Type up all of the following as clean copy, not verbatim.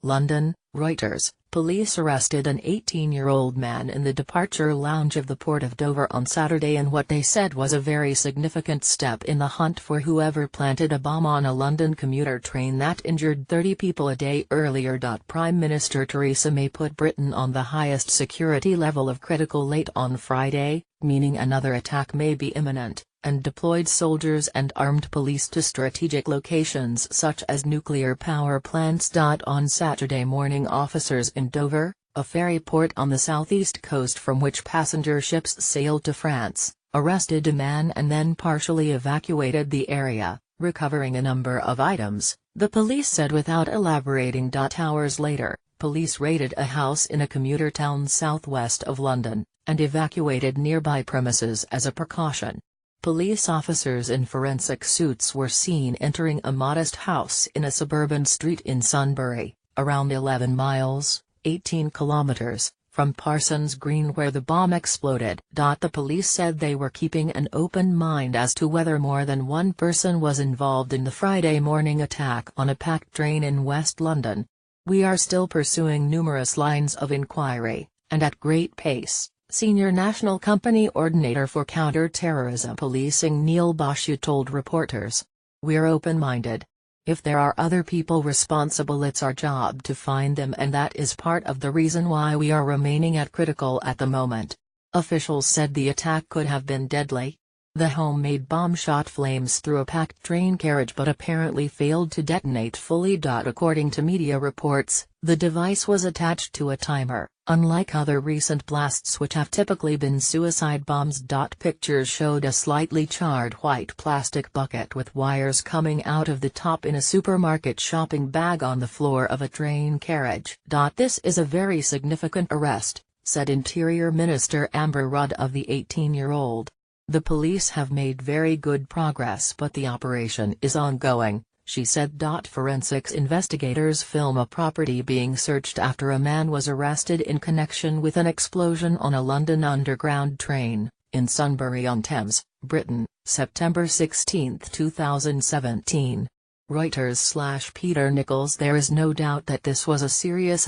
London, Reuters. Police arrested an 18-year-old man in the departure lounge of the Port of Dover on Saturday in what they said was a very significant step in the hunt for whoever planted a bomb on a London commuter train that injured 30 people a day earlier. Prime Minister Theresa May put Britain on the highest security level of critical late on Friday, meaning another attack may be imminent, and deployed soldiers and armed police to strategic locations such as nuclear power plants. On Saturday morning, officers in Dover, a ferry port on the southeast coast from which passenger ships sailed to France, arrested a man and then partially evacuated the area, recovering a number of items, the police said without elaborating. Hours later, police raided a house in a commuter town southwest of London, and evacuated nearby premises as a precaution. Police officers in forensic suits were seen entering a modest house in a suburban street in Sunbury, around 11 miles, 18 kilometers, from Parsons Green where the bomb exploded. The police said they were keeping an open mind as to whether more than one person was involved in the Friday morning attack on a packed train in West London. "We are still pursuing numerous lines of inquiry, and at great pace," Senior National Company Coordinator for Counter-Terrorism Policing Neil Boshu told reporters. "We're open-minded. If there are other people responsible, it's our job to find them, and that is part of the reason why we are remaining at critical at the moment." Officials said the attack could have been deadly. The homemade bomb shot flames through a packed train carriage but apparently failed to detonate fully. According to media reports, the device was attached to a timer, unlike other recent blasts which have typically been suicide bombs. Pictures showed a slightly charred white plastic bucket with wires coming out of the top in a supermarket shopping bag on the floor of a train carriage. "This is a very significant arrest," said Interior Minister Amber Rudd of the 18-year-old. "The police have made very good progress, but the operation is ongoing," she said. Forensics investigators film a property being searched after a man was arrested in connection with an explosion on a London Underground train, in Sunbury-on-Thames, Britain, September 16, 2017. Reuters/Peter Nichols. "There is no doubt that this was a serious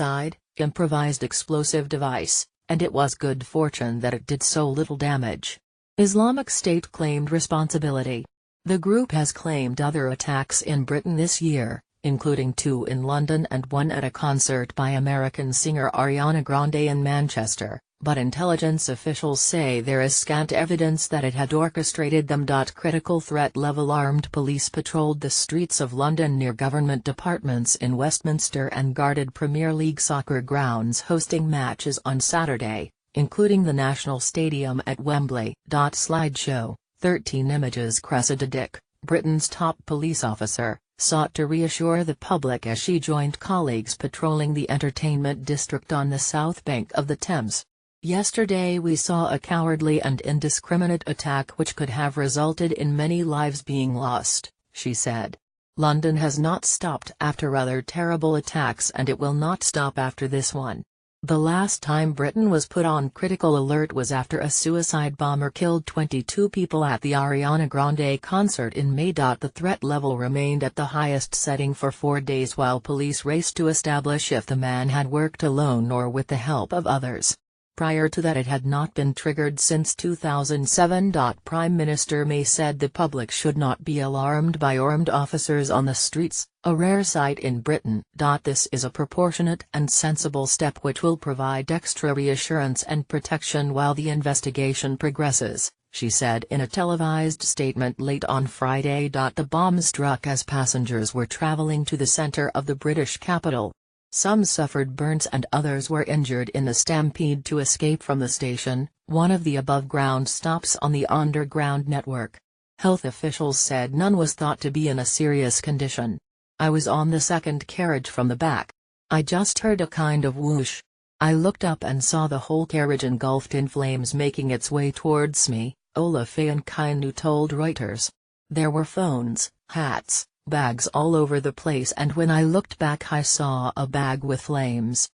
improvised explosive device, and it was good fortune that it did so little damage." Islamic State claimed responsibility. The group has claimed other attacks in Britain this year, including 2 in London and 1 at a concert by American singer Ariana Grande in Manchester, but intelligence officials say there is scant evidence that it had orchestrated them. Critical threat level armed police patrolled the streets of London near government departments in Westminster and guarded Premier League soccer grounds hosting matches on Saturday, including the National Stadium at Wembley. Slideshow, 13 images. Cressida Dick, Britain's top police officer, sought to reassure the public as she joined colleagues patrolling the entertainment district on the south bank of the Thames. "Yesterday we saw a cowardly and indiscriminate attack which could have resulted in many lives being lost," she said. "London has not stopped after other terrible attacks, and it will not stop after this one. The last time Britain was put on critical alert was after a suicide bomber killed 22 people at the Ariana Grande concert in May. The threat level remained at the highest setting for 4 days while police raced to establish if the man had worked alone or with the help of others. Prior to that it had not been triggered since 2007. Prime Minister May said the public should not be alarmed by armed officers on the streets, a rare sight in Britain. "This is a proportionate and sensible step which will provide extra reassurance and protection while the investigation progresses," she said in a televised statement late on Friday. The bomb struck as passengers were travelling to the centre of the British capital. Some suffered burns and others were injured in the stampede to escape from the station, one of the above-ground stops on the underground network. Health officials said none was thought to be in a serious condition. "I was on the second carriage from the back. I just heard a kind of whoosh. I looked up and saw the whole carriage engulfed in flames making its way towards me," Ola Fayankainu told Reuters. "There were phones, hats, bags all over the place, and when I looked back I saw a bag with flames.